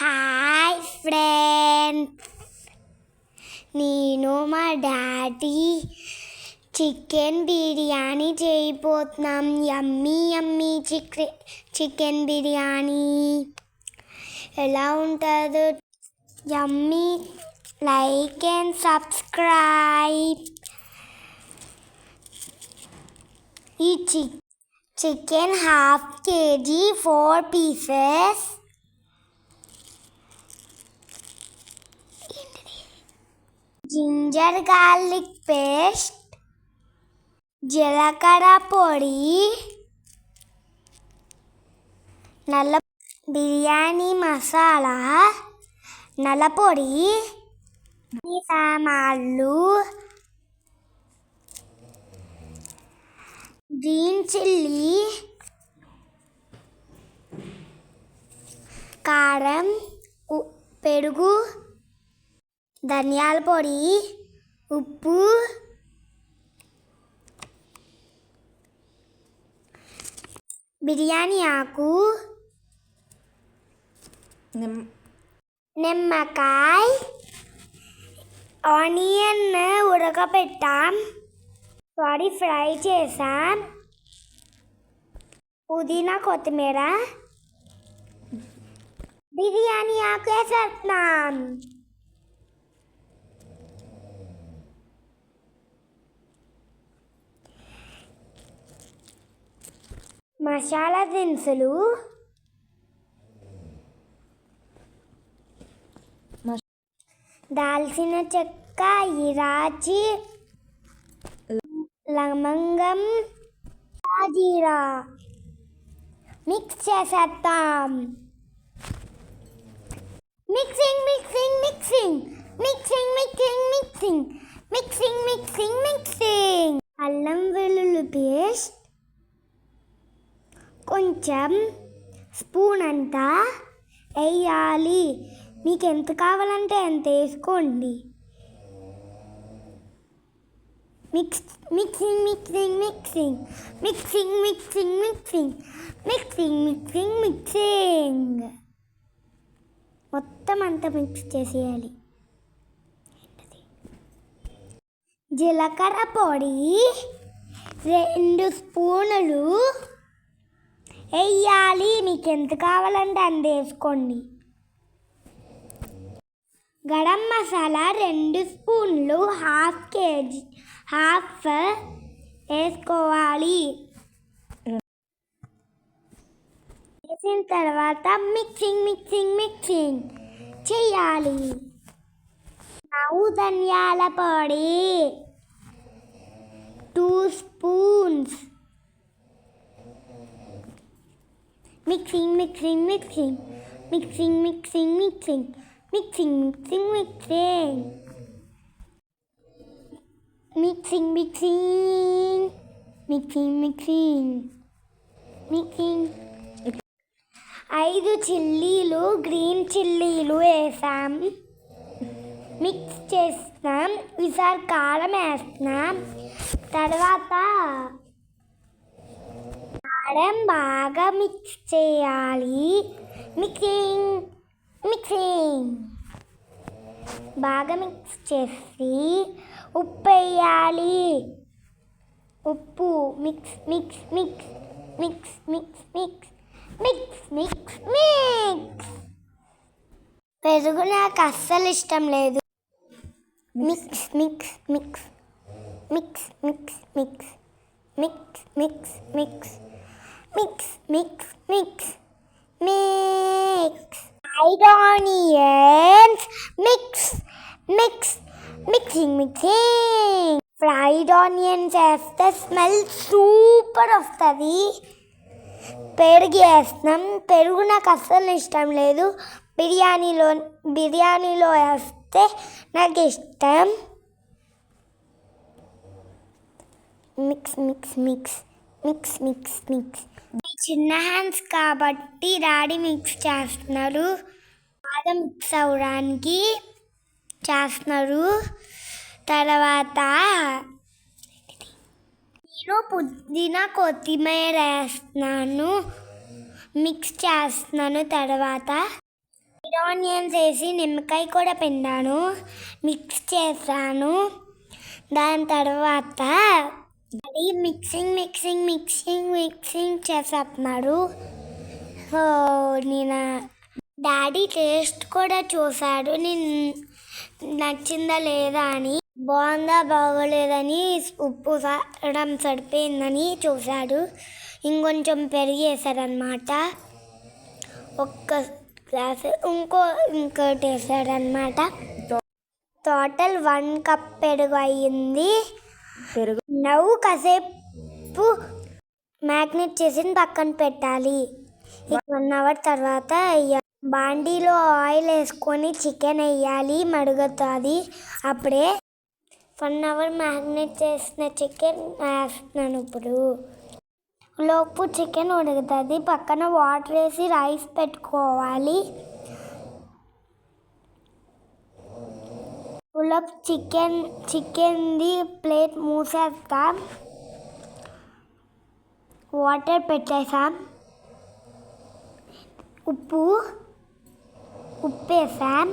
Hi friends, నేను మా daddy chicken biryani చేయబోతున్నాం. యమ్మీ యమ్మీ చికెన్ బిర్యానీ ఎలా ఉంటుందో యమ్మీ. Like and subscribe. ఈ chicken 1/2 kg 4 pieces. Ginger garlic paste, జీలకర్ర పొడి, నల్ల బిర్యానీ మసాలా, నల్ల పొడి, సామాన్లు, గ్రీన్ చిల్లీ, కారం, పెరుగు, ధనియాల పొడి, ఉప్పు, బిర్యానీ ఆకు, నిమ్మకాయ, ఆనియన్ ఉడకపెట్టాం, ఫ్రై చేసాం, పుదీనా కొత్తిమీర, బిర్యానీ ఆకు వేసేస్తున్నాం. మసాలా దినుసులు, దాల్చిన చెక్క, ఇలాచి, లవంగం, జీరా మిక్స్ చేసేద్దాం. Mixing mixing mixing mixing mixing mixing mixing mixing mixing. అల్లం వెల్లుల్లి పేస్ట్ కొంచెం స్పూన్ అంతా వేయాలి. మీకు ఎంత కావాలంటే ఎంత వేసుకోండి. Mixing mixing mixing mixing mixing mixing mixing mixing mixing మొత్తం అంతా మిక్స్ చేసేయాలి. జీలకర్ర పొడి 2 స్పూన్లు వేయాలి. మీకు ఎంత కావాలంటే అంత వేసుకోండి. గరం మసాలా 2 స్పూన్లు 1/2 kg వేసుకోవాలి. వేసిన తర్వాత మిక్సింగ్ మిక్సింగ్ మిక్సింగ్ చేయాలి. ధనియాల పొడి 2 spoons. Mixing mixing mixing mixing mixing mixing mixing mixing mixing mixing mixing mixing mixing. 5 చిల్లీలు, గ్రీన్ చిల్లీలు వేసాం. మిక్స్ చేస్తాం. ఈసారి కారం వేస్తున్నాం. తర్వాత కారం బాగా మిక్స్ చేయాలి. మిక్సింగ్ మిక్సింగ్ బాగా మిక్స్ చేసి ఉప్పు వేయాలి. ఉప్పు mix mix mix mix mix mix mix mix mix. పెరుగు నాకు అస్సలు ఇష్టం లేదు. Mix mix mix mix mix mix mix mix mix mix mix mix mix. Fried onions mix mix mixing mixing. Fried onions వేస్తే స్మెల్ సూపర్ వస్తుంది. పెరుగు వేస్తున్నాం. పెరుగు నాకు అస్సలు ఇష్టం లేదు. బిర్యానీలో వేస్తే నాకు ఇష్టం. Mix mix mix mix mix mix. చిన్న హ్యాండ్స్ కాబట్టి డాడీ మిక్స్ చేస్తున్నారు. బాగా మిక్స్ అవ్వడానికి చేస్తున్నారు. తర్వాత నేను పుదీనా కొత్తిమీర వేస్తున్నాను. మిక్స్ చేస్తున్నాను. తర్వాత ఆనియన్స్ వేసి నిమ్మకాయ కూడా పిండాను, మిక్స్ చేశాను. దాని తర్వాత అది మిక్సింగ్ చేసేస్తున్నాడు. సో నేను డాడీ టేస్ట్ కూడా చూశాడు, నేను నచ్చిందా లేదా అని, బాగుందా బాగోలేదని, ఉప్పు కారం సరిపోయిందని చూశాడు. ఇంకొంచెం పెరిగేసాడనమాట, ఒక్క గ్లాస్ ఇంకోటి వేసాడనమాట. టోటల్ 1 కప్ పెరుగు అయ్యింది. నవ్వు కాసేపు మ్యాగ్నేట్ చేసి పక్కన పెట్టాలి. 1 అవర్ తర్వాత బాండీలో ఆయిల్ వేసుకొని చికెన్ వేయాలి, మడుగుతుంది. అప్పుడే 1 అవర్ మ్యాగ్నేట్ చేసిన చికెన్ వేస్తున్నాను. ఇప్పుడు లోపు చికెన్ ఉడుకుతుంది. పక్కన వాటర్ వేసి రైస్ పెట్టుకోవాలి. లోపు చికెన్ది ప్లేట్ మూసేస్తాం. వాటర్ పెట్టేసాం. ఉప్పు వేసాం.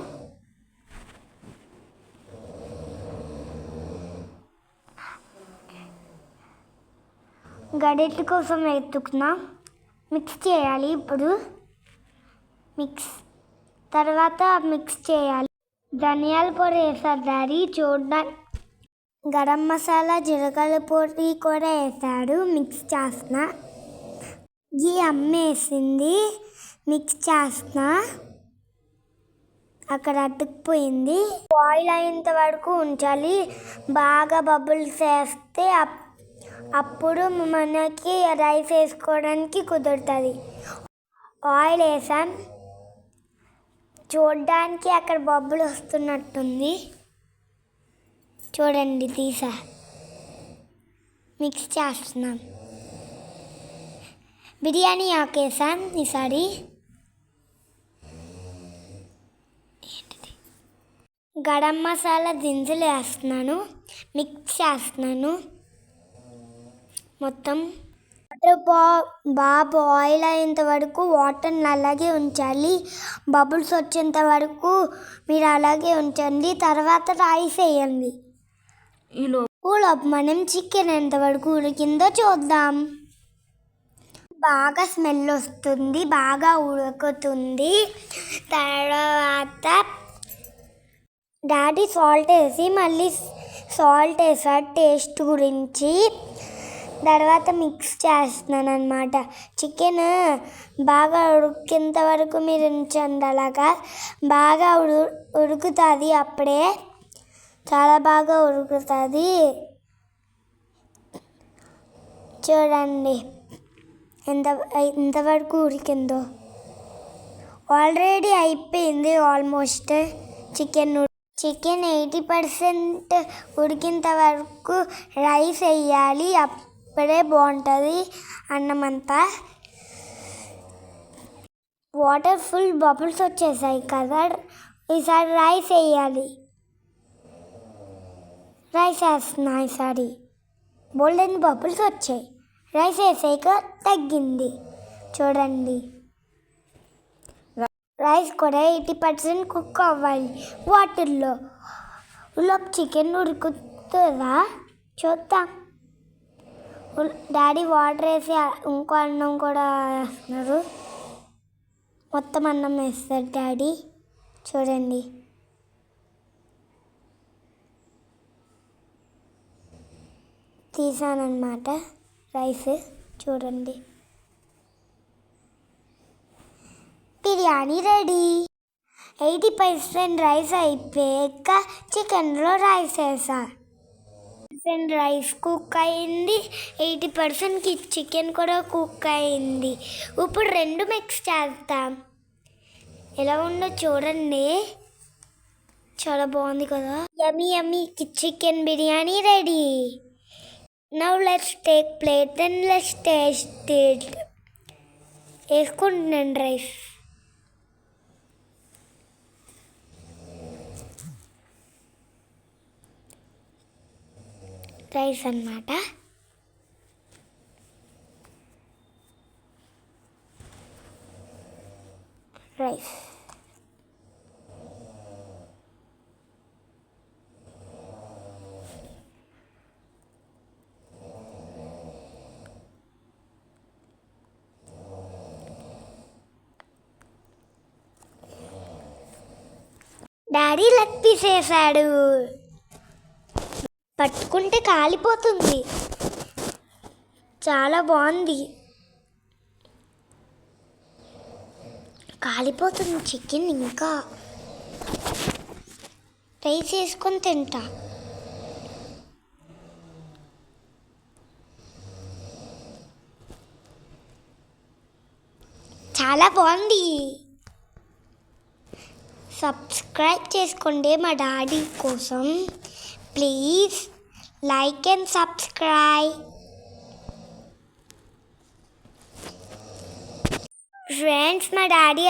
గరిటె కోసం వెతుకున్నా. మిక్స్ చేయాలి. ఇప్పుడు తర్వాత మిక్స్ చేయాలి. ధనియాల పొడి వేసారు డాడీ చూడడానికి. గరం మసాలా, జీలకర్ర పొడి కూడా వేసాడు. మిక్స్ చేస్తున్నా. ఈ అమ్మేసింది. మిక్స్ చేస్తున్నా. అక్కడ అతుక్కుపోయింది. బాయిల్ అయ్యేంత వరకు ఉంచాలి. బాగా బబుల్స్ వేస్తే అప్పుడు మనకి రైస్ వేసుకోవడానికి కుదురుతుంది. ఆయిల్ వేసాం. చూడడానికి అక్కడ బబ్బులు వస్తున్నట్టుంది. చూడండి, తీసా. మిక్స్ చేస్తున్నాం. బిర్యానీ ఆకేసాం ఈసారి. గరం మసాలా దినుసులు వేస్తున్నాను. మిక్స్ చేస్తున్నాను మొత్తం. బాగా బాయిల్ అయ్యేంత వరకు వాటర్ని అలాగే ఉంచాలి. బబుల్స్ వచ్చేంత వరకు మీరు అలాగే ఉంచండి. తర్వాత రైస్ వేయండి. ఈలోపు మనం చికెన్ ఎంతవరకు ఉడికిందో చూద్దాం. బాగా స్మెల్ వస్తుంది, బాగా ఉడుకుతుంది. తర్వాత డాడీ సాల్ట్ వేసి మళ్ళీ సాల్ట్ వేసాడు టేస్ట్ గురించి. తర్వాత మిక్స్ చేస్తున్నాను అనమాట. చికెన్ బాగా ఉడికేంత వరకు మీరు ఉంచండి. అలాగా బాగా ఉడుకుతుంది. అప్పుడే చాలా బాగా ఉడుకుతుంది. చూడండి ఎంతవరకు ఉడికిందో. ఆల్రెడీ అయిపోయింది ఆల్మోస్ట్. చికెన్ 80% ఉడికేంత వరకు రైస్ వేయాలి. అప్పుడే బాగుంటుంది అన్నం అంతా. వాటర్ ఫుల్ బబుల్స్ వచ్చేసాయి కదా, ఈసారి రైస్ వేయాలి. రైస్ వేస్తున్నా. ఈసారి బోల్డెన్ బబుల్స్ వచ్చాయి. రైస్ వేసాక తగ్గింది. చూడండి, రైస్ కూడా 80% కుక్ అవ్వాలి వాటర్లో. లోపు చికెన్ ఉడుకుతుందా చూద్దాం. డాడీ వాటర్ వేసి ఇంకో అన్నం కూడా వేస్తున్నారు. మొత్తం అన్నం వేస్తారు డాడీ. చూడండి, తీసానన్నమాట రైస్. చూడండి, బిర్యానీ రెడీ. 80% రైస్ అయిపోయాక చికెన్లో రైస్ వేసా. రైస్ కుక్ అయింది, 80% చికెన్ కూడా కుక్ అయింది. ఇప్పుడు 2 మిక్స్ చేస్తాం. ఎలా ఉందో చూడండి, చాలా బాగుంది కదా. యమ్మీ chicken biryani ready. Now let's take plate and let's taste it. వేసుకుంటున్నాను రైస్ అన్నమాట. రైస్ డాడీ లెగ్ పీస్ వేసాడు. పట్టుకుంటే కాలిపోతుంది. చాలా బాగుంది. కాలిపోతుంది చికెన్. ఇంకా రైస్ వేసుకొని తింటా. చాలా బాగుంది. సబ్స్క్రైబ్ చేసుకోండి మా డాడీ కోసం. Please like and subscribe. Friends, మా డాడీ